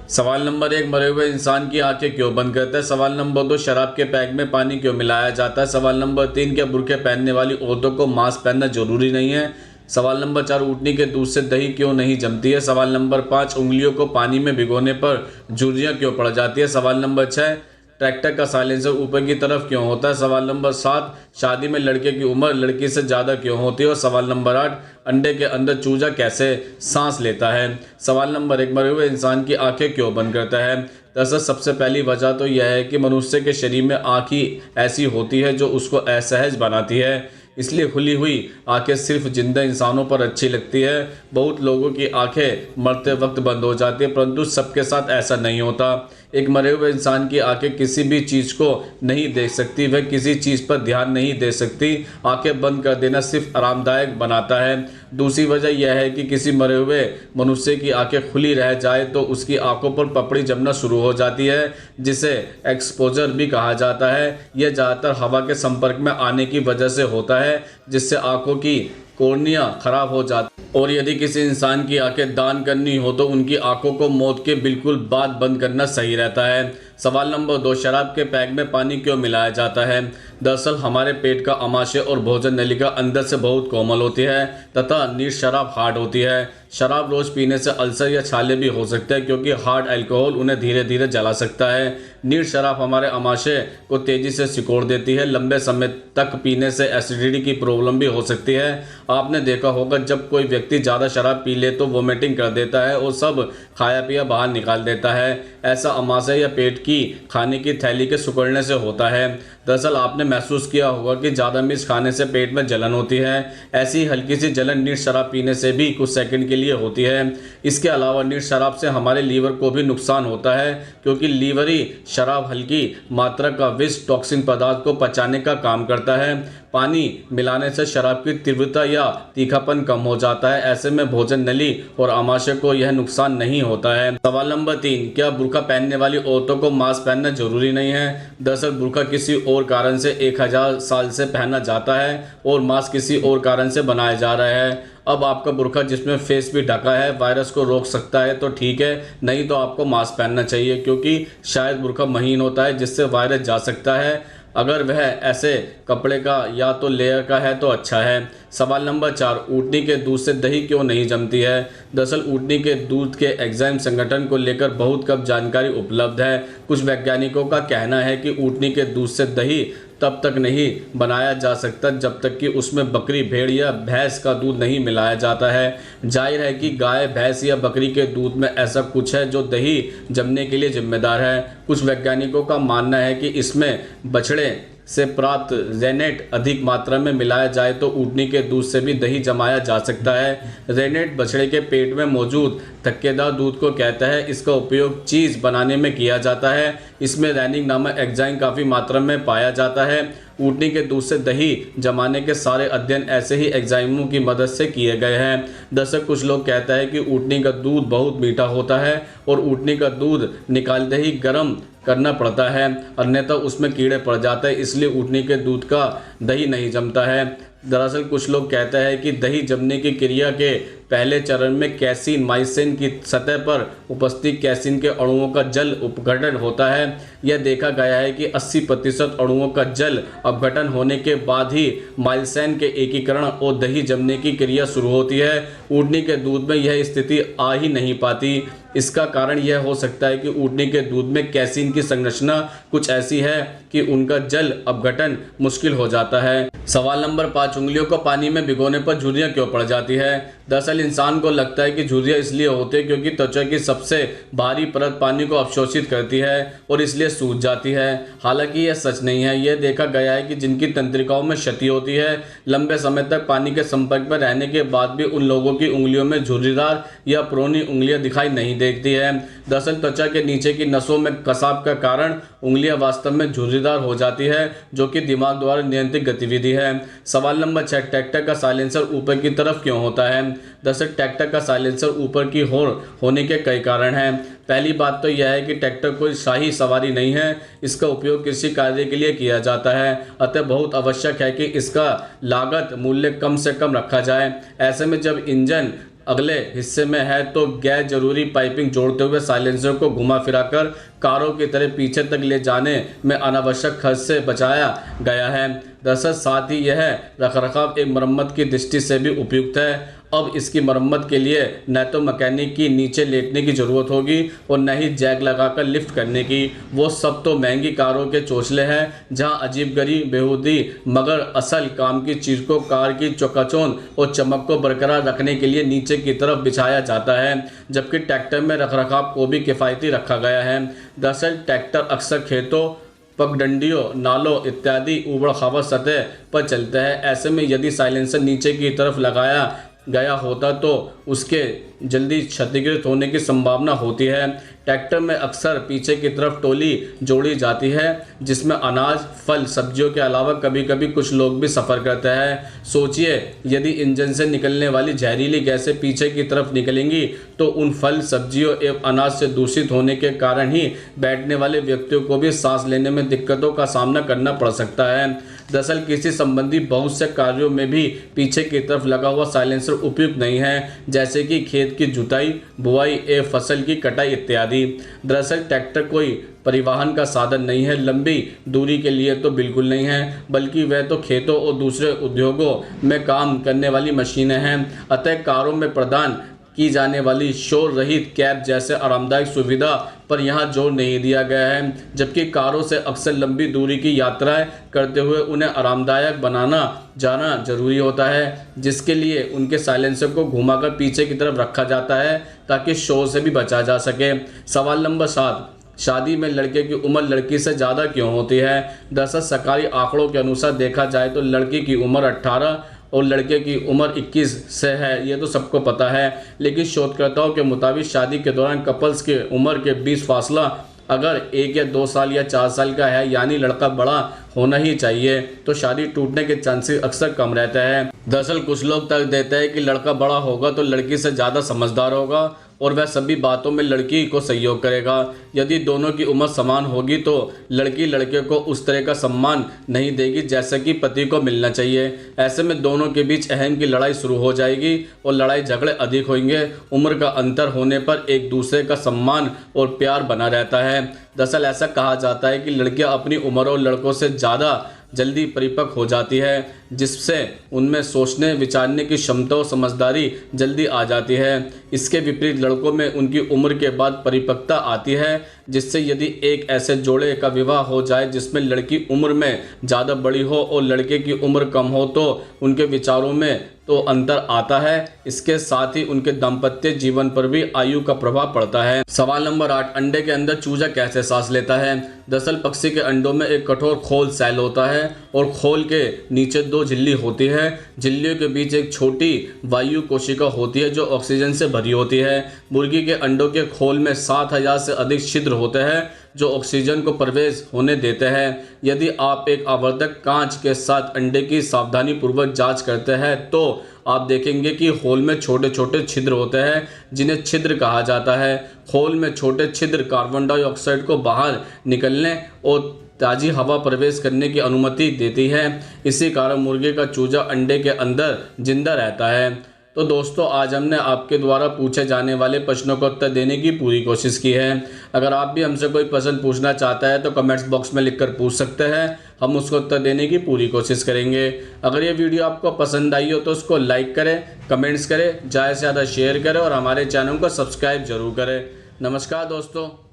सवाल नंबर 1, मरे हुए इंसान की आंखें क्यों बंद करता है। सवाल नंबर 2, शराब के पैक में पानी क्यों मिलाया जाता है। सवाल नंबर 3, क्या बुर्के पहनने वाली औरतों को मास्क पहनना जरूरी नहीं है। सवाल नंबर 4, ऊँटनी के दूध से दही क्यों नहीं जमती है। सवाल नंबर 5, उंगलियों को पानी में भिगोने पर झुर्रियाँ क्यों पड़ जाती है। सवाल नंबर 6, ट्रैक्टर का साइलेंसर ऊपर की तरफ क्यों होता है। सवाल नंबर 7, शादी में लड़के की उम्र लड़की से ज़्यादा क्यों होती है। और सवाल नंबर 8, अंडे के अंदर चूजा कैसे सांस लेता है। सवाल नंबर 1, मरे हुए इंसान की आंखें क्यों बंद करता है। दरअसल सबसे पहली वजह तो यह है कि मनुष्य के शरीर में आँख ही ऐसी होती है जो उसको असहज बनाती है, इसलिए खुली हुई आंखें सिर्फ जिंदा इंसानों पर अच्छी लगती है। बहुत लोगों की आंखें मरते वक्त बंद हो जाती है, परंतु सबके साथ ऐसा नहीं होता। एक मरे हुए इंसान की आंखें किसी भी चीज़ को नहीं देख सकती, वह किसी चीज़ पर ध्यान नहीं दे सकती। आंखें बंद कर देना सिर्फ आरामदायक बनाता है। दूसरी वजह यह है कि किसी मरे हुए मनुष्य की आंखें खुली रह जाए तो उसकी आंखों पर पपड़ी जमना शुरू हो जाती है, जिसे एक्सपोजर भी कहा जाता है। यह ज़्यादातर हवा के संपर्क में आने की वजह से होता है, जिससे आंखों की कोर्निया खराब हो जाती है। और यदि किसी इंसान की आंखें दान करनी हो तो उनकी आंखों को मौत के बिल्कुल बाद बंद करना सही रहता है। सवाल नंबर 2, शराब के पैक में पानी क्यों मिलाया जाता है। दरअसल हमारे पेट का अमाशय और भोजन नलिका अंदर से बहुत कोमल होती है तथा शराब हार्ड होती है। शराब रोज पीने से अल्सर या छाले भी हो सकते हैं, क्योंकि हार्ड अल्कोहल उन्हें धीरे धीरे जला सकता है। नीट शराब हमारे अमाशय को तेजी से सिकोड़ देती है। लंबे समय तक पीने से एसिडिटी की प्रॉब्लम भी हो सकती है। आपने देखा होगा जब कोई व्यक्ति ज़्यादा शराब पी ले तो वोमिटिंग कर देता है और सब खाया पिया बाहर निकाल देता है। ऐसा अमाशय या पेट की खाने की थैली के सिकुड़ने से होता है। दरअसल आपने महसूस किया होगा कि ज़्यादा मिर्च खाने से पेट में जलन होती है। ऐसी हल्की सी जलन नीट शराब पीने से भी कुछ सेकंड के लिए होती है। इसके अलावा नीट शराब से हमारे लीवर को भी नुकसान होता है, क्योंकि लीवर ही शराब हल्की मात्रा का विष टॉक्सिन पदार्थ को पचाने का काम करता है। पानी मिलाने से शराब की तीव्रता या तीखापन कम हो जाता है। ऐसे में भोजन नली और अमाशय को यह नुकसान नहीं होता है। सवाल नंबर 3, क्या बुर्का पहनने वाली औरतों को मास्क पहनना जरूरी नहीं है। दरअसल बुर्का किसी और कारण से 1000 साल से पहना जाता है और मास्क किसी और कारण से बनाया जा रहा है। अब आपका बुर्का जिसमें फेस भी ढका है वायरस को रोक सकता है तो ठीक है, नहीं तो आपको मास्क पहनना चाहिए, क्योंकि शायद बुर्का महीन होता है जिससे वायरस जा सकता है। अगर वह ऐसे कपड़े का या तो लेयर का है तो अच्छा है। सवाल नंबर 4, ऊँटनी के दूध से दही क्यों नहीं जमती है। दरअसल ऊँटनी के दूध के एंजाइम संगठन को लेकर बहुत कम जानकारी उपलब्ध है। कुछ वैज्ञानिकों का कहना है कि ऊँटनी के दूध से दही तब तक नहीं बनाया जा सकता जब तक कि उसमें बकरी, भेड़ या भैंस का दूध नहीं मिलाया जाता है। जाहिर है कि गाय, भैंस या बकरी के दूध में ऐसा कुछ है जो दही जमने के लिए जिम्मेदार है। कुछ वैज्ञानिकों का मानना है कि इसमें बछड़े से प्राप्त रेनेट अधिक मात्रा में मिलाया जाए तो ऊँटनी के दूध से भी दही जमाया जा सकता है। रेनेट बछड़े के पेट में मौजूद थक्केदार दूध को कहता है। इसका उपयोग चीज़ बनाने में किया जाता है। इसमें रेनिंग नामक एंजाइम काफ़ी मात्रा में पाया जाता है। ऊँटनी के दूध से दही जमाने के सारे अध्ययन ऐसे ही एंजाइमों की मदद से किए गए हैं। दरअसल कुछ लोग कहते हैं कि ऊँटनी का दूध बहुत मीठा होता है और ऊँटनी का दूध निकालते ही गर्म करना पड़ता है, अन्यथा उसमें कीड़े पड़ जाते हैं, इसलिए ऊँटनी के दूध का दही नहीं जमता है। दरअसल कुछ लोग कहते हैं कि दही जमने की क्रिया के पहले चरण में कैसीन माइसिन की सतह पर उपस्थित कैसीन के अणुओं का जल अपघटन होता है। यह देखा गया है कि 80% अणुओं का जल अपघटन होने के बाद ही माइसिन के एकीकरण और दही जमने की क्रिया शुरू होती है। ऊँटनी के दूध में यह स्थिति आ ही नहीं पाती। इसका कारण यह हो सकता है कि ऊँटनी के दूध में कैसीन की संरचना कुछ ऐसी है कि उनका जल अपघटन मुश्किल हो जाता है। सवाल नंबर 5, उंगलियों को पानी में भिगोने पर झुर्रियाँ क्यों पड़ जाती है। दरअसल इंसान को लगता है कि झुर्रियाँ इसलिए होती है क्योंकि त्वचा की सबसे भारी परत पानी को अवशोषित करती है और इसलिए सूज जाती है। हालांकि यह सच नहीं है। यह देखा गया है कि जिनकी तंत्रिकाओं में क्षति होती है, लंबे समय तक पानी के संपर्क में रहने के बाद भी उन लोगों की उंगलियों में झुर्रीदार या पुरानी उंगलियां दिखाई नहीं देती है। दरअसल त्वचा के नीचे की नसों में कसाव का कारण उंगलियां वास्तव में झुर्रीदार हो जाती है, जो कि दिमाग द्वारा नियंत्रित गतिविधि है। सवाल नंबर 6, ट्रैक्टर का साइलेंसर ऊपर की तरफ क्यों होता है। दरअसल ट्रैक्टर का साइलेंसर ऊपर की ओर होने के कई कारण हैं। पहली बात तो यह है कि ट्रैक्टर कोई शाही सवारी नहीं है। इसका उपयोग कृषि कार्य के लिए किया जाता है, अतः बहुत आवश्यक है कि इसका लागत मूल्य कम से कम रखा जाए। ऐसे में जब इंजन अगले हिस्से में है तो गैर जरूरी पाइपिंग जोड़ते हुए साइलेंसर को घुमा फिराकर कारों की तरह पीछे तक ले जाने में अनावश्यक खर्च से बचाया गया है। दरअसल साथ ही यह रखरखाव एक मरम्मत की दृष्टि से भी उपयुक्त है। अब इसकी मरम्मत के लिए न तो मैकेनिक की नीचे लेटने की ज़रूरत होगी और न ही जैक लगाकर लिफ्ट करने की। वो सब तो महंगी कारों के चोचले हैं जहां अजीबगरीब बेहूदी मगर असल काम की चीज़ को कार की चकाचौंध और चमक को बरकरार रखने के लिए नीचे की तरफ बिछाया जाता है, जबकि ट्रैक्टर में रखरखाव को भी किफ़ायती रखा गया है। दरअसल ट्रैक्टर अक्सर खेतों, पगडंडियों, नालों इत्यादि ऊबड़ खाबड़ सतह पर चलता है। ऐसे में यदि साइलेंसर नीचे की तरफ लगाया गया होता तो उसके जल्दी क्षतिग्रस्त होने की संभावना होती है। ट्रैक्टर में अक्सर पीछे की तरफ टोली जोड़ी जाती है जिसमें अनाज, फल, सब्जियों के अलावा कभी कभी कुछ लोग भी सफ़र करते हैं। सोचिए यदि इंजन से निकलने वाली जहरीली गैसें पीछे की तरफ निकलेंगी तो उन फल, सब्जियों एवं अनाज से दूषित होने के कारण ही बैठने वाले व्यक्तियों को भी सांस लेने में दिक्कतों का सामना करना पड़ सकता है। दरअसल कृषि संबंधी बहुत से कार्यों में भी पीछे की तरफ लगा हुआ साइलेंसर उपयुक्त नहीं है, जैसे कि खेत की जुताई, बुआई एवं फसल की कटाई इत्यादि। दरअसल ट्रैक्टर कोई परिवहन का साधन नहीं है, लंबी दूरी के लिए तो बिल्कुल नहीं है, बल्कि वह तो खेतों और दूसरे उद्योगों में काम करने वाली मशीनें हैं। अतः कारों में प्रदान की जाने वाली शोर रहित कैब जैसे आरामदायक सुविधा पर यहाँ जोर नहीं दिया गया है, जबकि कारों से अक्सर लंबी दूरी की यात्राएं करते हुए उन्हें आरामदायक बनाना जाना जरूरी होता है, जिसके लिए उनके साइलेंसर को घुमाकर पीछे की तरफ रखा जाता है ताकि शोर से भी बचा जा सके। सवाल नंबर 7, शादी में लड़के की उम्र लड़की से ज़्यादा क्यों होती है? दरअसल सरकारी आंकड़ों के अनुसार देखा जाए तो लड़की की उम्र 18 और लड़के की उम्र 21 से है, ये तो सबको पता है। लेकिन शोधकर्ताओं के मुताबिक शादी के दौरान कपल्स के उम्र के बीच फासला अगर 1 या 2 साल या 4 साल का है, यानी लड़का बड़ा होना ही चाहिए, तो शादी टूटने के चांसेस अक्सर कम रहते हैं। दरअसल कुछ लोग तर्क देते हैं कि लड़का बड़ा होगा तो लड़की से ज़्यादा समझदार होगा और वह सभी बातों में लड़की को सहयोग करेगा। यदि दोनों की उम्र समान होगी तो लड़की लड़के को उस तरह का सम्मान नहीं देगी जैसा कि पति को मिलना चाहिए। ऐसे में दोनों के बीच अहम की लड़ाई शुरू हो जाएगी और लड़ाई झगड़े अधिक होंगे। उम्र का अंतर होने पर एक दूसरे का सम्मान और प्यार बना रहता है। दरअसल ऐसा कहा जाता है कि लड़कियां अपनी उम्र और लड़कों से ज़्यादा जल्दी परिपक्व हो जाती है, जिससे उनमें सोचने विचारने की क्षमता और समझदारी जल्दी आ जाती है। इसके विपरीत लड़कों में उनकी उम्र के बाद परिपक्वता आती है, जिससे यदि एक ऐसे जोड़े का विवाह हो जाए जिसमें लड़की उम्र में ज़्यादा बड़ी हो और लड़के की उम्र कम हो तो उनके विचारों में तो अंतर आता है। इसके साथ ही उनके दाम्पत्य जीवन पर भी आयु का प्रभाव पड़ता है। सवाल नंबर 8, अंडे के अंदर चूजा कैसे सांस लेता है? दरअसल पक्षी के अंडों में एक कठोर खोल सेल होता है और खोल के नीचे 2 झिल्ली होती है। झिल्लियों के बीच एक छोटी वायु कोशिका होती है जो ऑक्सीजन से भरी होती है। मुर्गी के अंडों के खोल में 7000 से अधिक छिद्र होते हैं जो ऑक्सीजन को प्रवेश होने देते हैं। यदि आप एक आवर्धक कांच के साथ अंडे की सावधानीपूर्वक जांच करते हैं तो आप देखेंगे कि खोल में छोटे छोटे छिद्र होते हैं जिन्हें छिद्र कहा जाता है। खोल में छोटे छिद्र कार्बन डाइऑक्साइड को बाहर निकलने और ताज़ी हवा प्रवेश करने की अनुमति देती है। इसी कारण मुर्गे का चूजा अंडे के अंदर जिंदा रहता है। तो दोस्तों आज हमने आपके द्वारा पूछे जाने वाले प्रश्नों का उत्तर देने की पूरी कोशिश की है। अगर आप भी हमसे कोई प्रश्न पूछना चाहता है तो कमेंट्स बॉक्स में लिखकर पूछ सकते हैं, हम उसको उत्तर देने की पूरी कोशिश करेंगे। अगर ये वीडियो आपको पसंद आई हो तो उसको लाइक करें, कमेंट्स करें, ज़्यादा से ज़्यादा शेयर करें और हमारे चैनल को सब्सक्राइब जरूर करें। नमस्कार दोस्तों।